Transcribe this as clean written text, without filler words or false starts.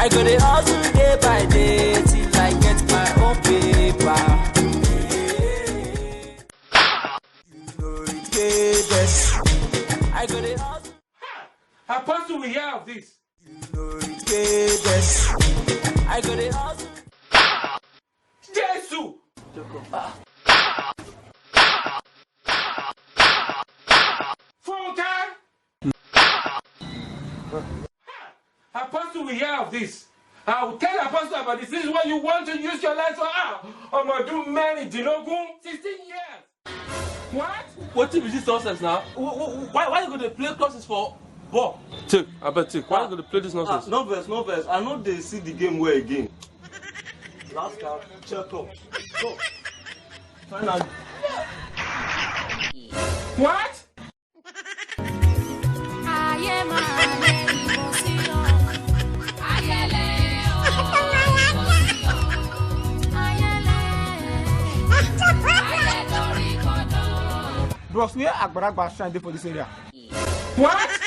I go the hustle day by day till I get my own paper. You know it this. I go the hustle. Apostle will hear of this. You know it this. I go the hustle. Jesus! Funka! Apostle will hear of this. I will tell Apostle about this. This is what you want to use your life for. I'm going to do many, 16 years. What? What is this nonsense now? Why are you going to play crosses for ball? Take, I bet take. Why are you going to play this nonsense? No verse. I know they see the game well again. Last card, check up. Go. Finally. What? Bros, where Agbaragba shrine for this area? What?